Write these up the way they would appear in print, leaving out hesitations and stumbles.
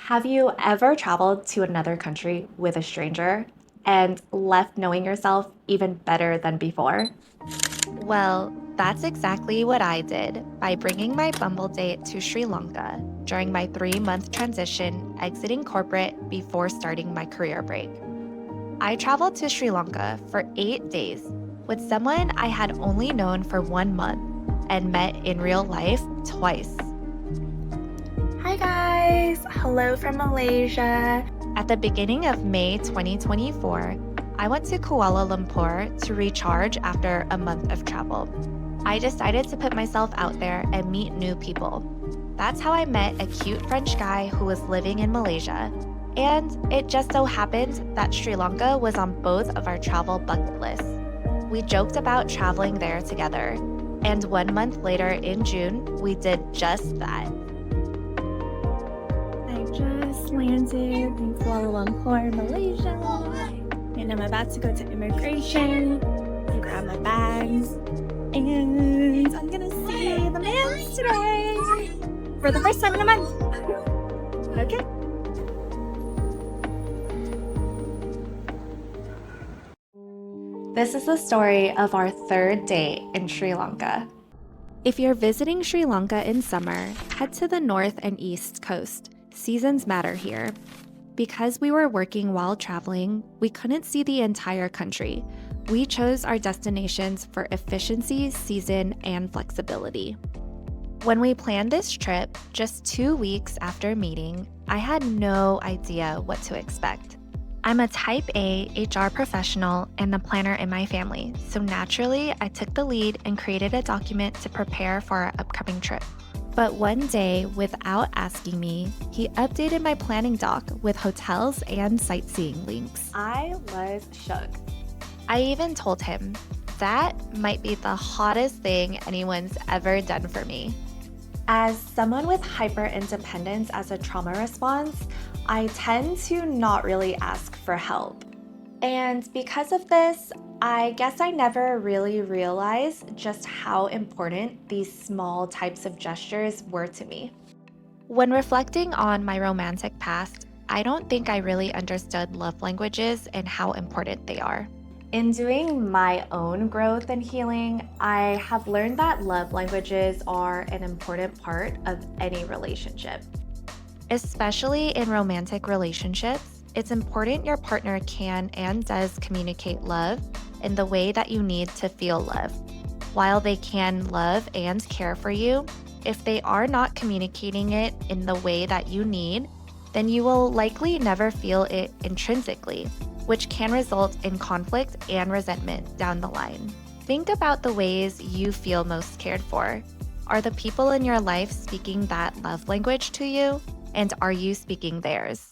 Have you ever traveled to another country with a stranger and left knowing yourself even better than before? Well, that's exactly what I did by bringing my Bumble date to Sri Lanka during my 3 month transition exiting corporate before starting my career break. I traveled to Sri Lanka for 8 days with someone I had only known for 1 month and met in real life twice. Hi guys, hello from Malaysia. At the beginning of May 2024, I went to Kuala Lumpur to recharge after a month of travel. I decided to put myself out there and meet new people. That's how I met a cute French guy who was living in Malaysia. And it just so happened that Sri Lanka was on both of our travel bucket lists. We joked about traveling there together. And 1 month later in June, we did just that. I just landed in Kuala Lumpur, Malaysia, and I'm about to go to immigration and grab my bags. And I'm gonna see the man today for the first time in a month. Okay. This is the story of our third date in Sri Lanka. If you're visiting Sri Lanka in summer, head to the north and east coast. Seasons matter here. Because we were working while traveling, we couldn't see the entire country. We chose our destinations for efficiency, season, and flexibility. When we planned this trip, just 2 weeks after meeting, I had no idea what to expect. I'm a type A HR professional and the planner in my family, so naturally I took the lead and created a document to prepare for our upcoming trip. But one day, without asking me, he updated my planning doc with hotels and sightseeing links. I was shook. I even told him, that might be the hottest thing anyone's ever done for me. As someone with hyper independence as a trauma response, I tend to not really ask for help. And because of this, I guess I never really realized just how important these small types of gestures were to me. When reflecting on my romantic past, I don't think I really understood love languages and how important they are. In doing my own growth and healing, I have learned that love languages are an important part of any relationship. Especially in romantic relationships, it's important your partner can and does communicate love in the way that you need to feel love. While they can love and care for you, if they are not communicating it in the way that you need, then you will likely never feel it intrinsically, which can result in conflict and resentment down the line. Think about the ways you feel most cared for. Are the people in your life speaking that love language to you? And are you speaking theirs?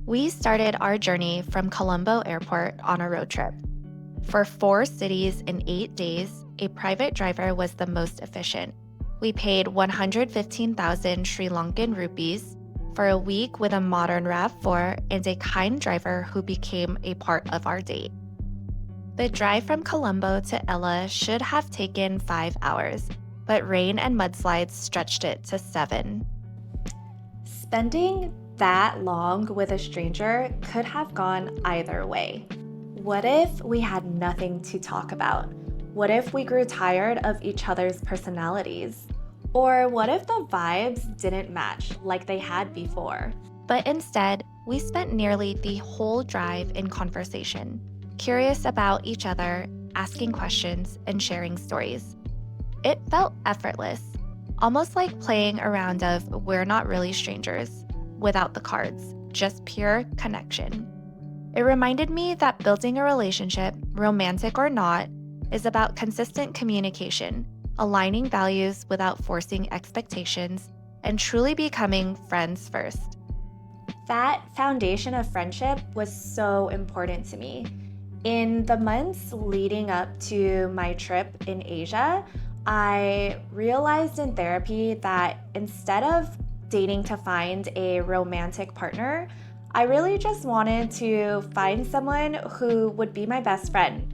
We started our journey from Colombo Airport on a road trip. For 4 cities in 8 days, a private driver was the most efficient. We paid 115,000 Sri Lankan rupees for a week with a modern RAV4 and a kind driver who became a part of our date. The drive from Colombo to Yala should have taken 5 hours, but rain and mudslides stretched it to 7. Spending that long with a stranger could have gone either way. What if we had nothing to talk about? What if we grew tired of each other's personalities? Or what if the vibes didn't match like they had before? But instead, we spent nearly the whole drive in conversation, curious about each other, asking questions, and sharing stories. It felt effortless, almost like playing a round of We're Not Really Strangers, without the cards, just pure connection. It reminded me that building a relationship, romantic or not, is about consistent communication, aligning values without forcing expectations, and truly becoming friends first. That foundation of friendship was so important to me. In the months leading up to my trip in Asia, I realized in therapy that instead of dating to find a romantic partner, I really just wanted to find someone who would be my best friend.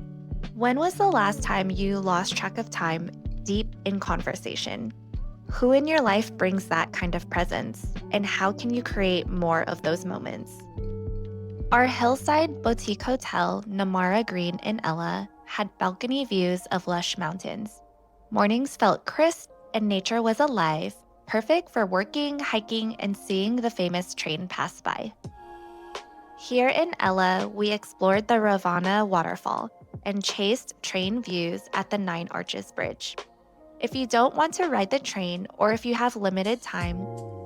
When was the last time you lost track of time deep in conversation? Who in your life brings that kind of presence, and how can you create more of those moments? Our hillside boutique hotel, Namara Green in Ella, had balcony views of lush mountains. Mornings felt crisp and nature was alive, perfect for working, hiking, and seeing the famous train pass by. Here in Ella, we explored the Ravana waterfall and chased train views at the Nine Arches Bridge. If you don't want to ride the train or if you have limited time,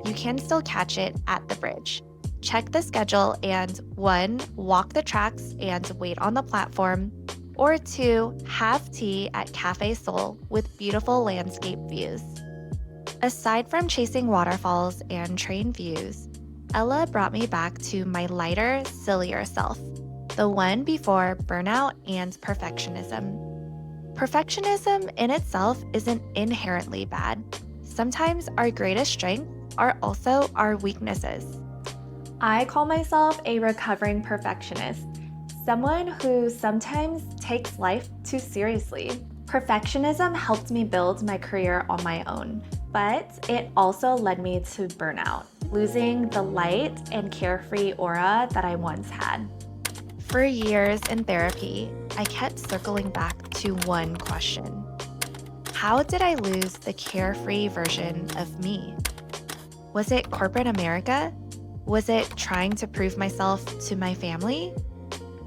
you can still catch it at the bridge. Check the schedule and 1, walk the tracks and wait on the platform, or 2, have tea at Cafe Sol with beautiful landscape views. Aside from chasing waterfalls and train views, Ella brought me back to my lighter, sillier self, the one before burnout and perfectionism. Perfectionism in itself isn't inherently bad. Sometimes our greatest strengths are also our weaknesses. I call myself a recovering perfectionist, someone who sometimes takes life too seriously. Perfectionism helped me build my career on my own, but it also led me to burnout, losing the light and carefree aura that I once had. For years in therapy, I kept circling back to one question. How did I lose the carefree version of me? Was it corporate America? Was it trying to prove myself to my family?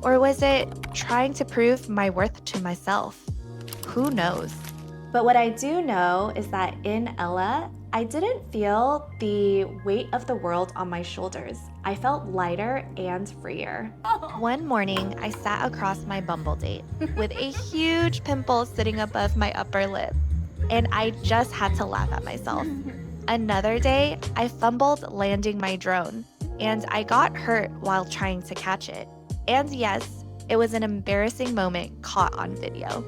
Or was it trying to prove my worth to myself? Who knows? But what I do know is that in Ella, I didn't feel the weight of the world on my shoulders. I felt lighter and freer. One morning, I sat across my Bumble date with a huge pimple sitting above my upper lip, and I just had to laugh at myself. Another day, I fumbled landing my drone, and I got hurt while trying to catch it. And yes, it was an embarrassing moment caught on video.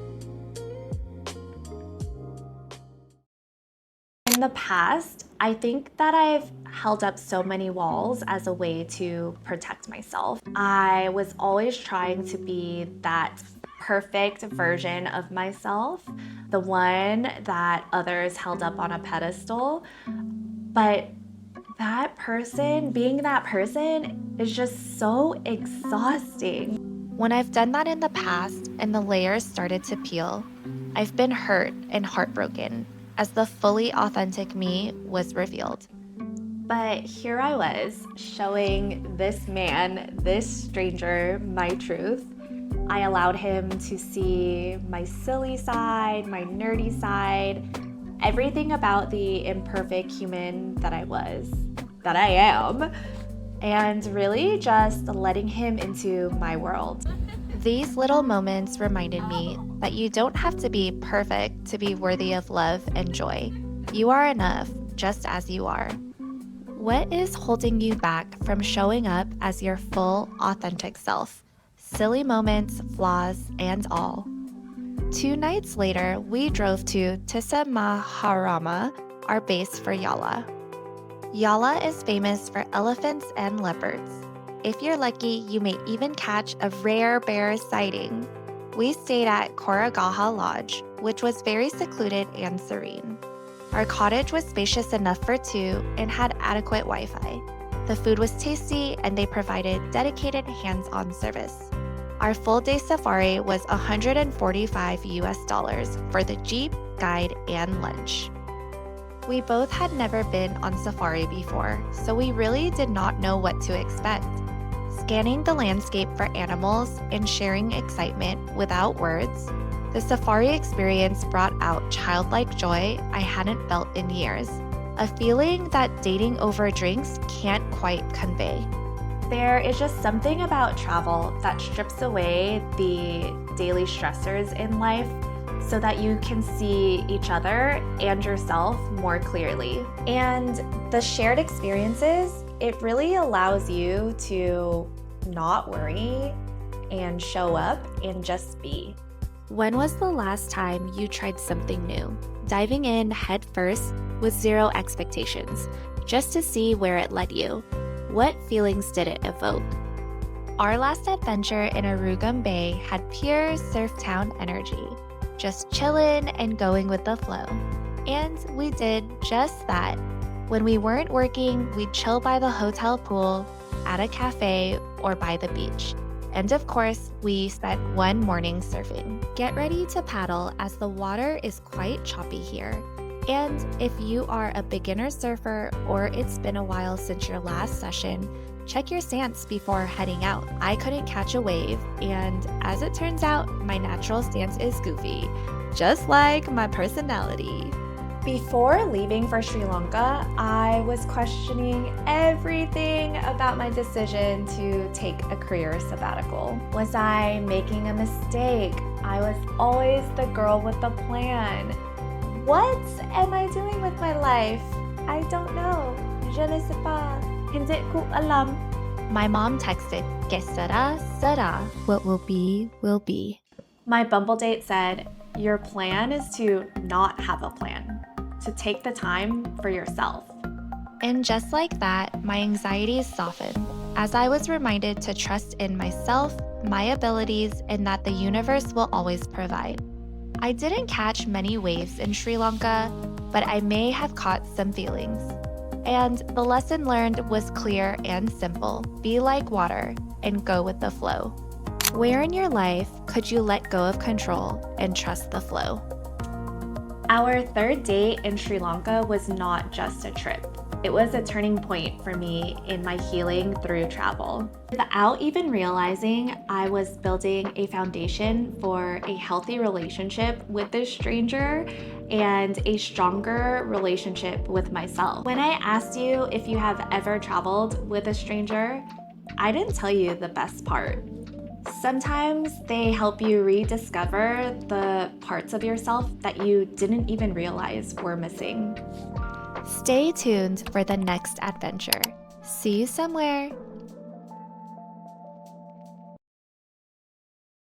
In the past, I think that I've held up so many walls as a way to protect myself. I was always trying to be that perfect version of myself, the one that others held up on a pedestal. But being that person is just so exhausting. When I've done that in the past and the layers started to peel, I've been hurt and heartbroken as the fully authentic me was revealed. But here I was, showing this man, this stranger, my truth. I allowed him to see my silly side, my nerdy side, everything about the imperfect human that I am, and really just letting him into my world. These little moments reminded me that you don't have to be perfect to be worthy of love and joy. You are enough just as you are. What is holding you back from showing up as your full, authentic self? Silly moments, flaws, and all. 2 nights later, we drove to Tissa Maharama, our base for Yala. Yala is famous for elephants and leopards. If you're lucky, you may even catch a rare bear sighting. We stayed at Koragaha Lodge, which was very secluded and serene. Our cottage was spacious enough for 2 and had adequate Wi-Fi. The food was tasty and they provided dedicated hands-on service. Our full-day safari was $145 for the jeep, guide, and lunch. We both had never been on safari before, so we really did not know what to expect. Scanning the landscape for animals and sharing excitement without words, the safari experience brought out childlike joy I hadn't felt in years, a feeling that dating over drinks can't quite convey. There is just something about travel that strips away the daily stressors in life so that you can see each other and yourself more clearly. And the shared experiences, it really allows you to not worry and show up and just be. When was the last time you tried something new? Diving in head first with zero expectations, just to see where it led you. What feelings did it evoke? Our last adventure in Arugam Bay had pure surf town energy, just chillin' and going with the flow. And we did just that. When we weren't working, we'd chill by the hotel pool, at a cafe, or by the beach. And of course, we spent one morning surfing. Get ready to paddle as the water is quite choppy here. And if you are a beginner surfer or it's been a while since your last session, check your stance before heading out. I couldn't catch a wave, and as it turns out, my natural stance is goofy, just like my personality. Before leaving for Sri Lanka, I was questioning everything about my decision to take a career sabbatical. Was I making a mistake? I was always the girl with the plan. What am I doing with my life? I don't know. Je ne sais pas. Hindi ko alam. My mom texted, "Que sera, sera. What will be, will be." My Bumble date said, your plan is to not have a plan, to take the time for yourself. And just like that, my anxieties softened as I was reminded to trust in myself, my abilities, and that the universe will always provide. I didn't catch many waves in Sri Lanka, but I may have caught some feelings. And the lesson learned was clear and simple. Be like water and go with the flow. Where in your life could you let go of control and trust the flow? Our third date in Sri Lanka was not just a trip. It was a turning point for me in my healing through travel. Without even realizing, I was building a foundation for a healthy relationship with this stranger and a stronger relationship with myself. When I asked you if you have ever traveled with a stranger, I didn't tell you the best part. Sometimes they help you rediscover the parts of yourself that you didn't even realize were missing. Stay tuned for the next adventure. See you somewhere.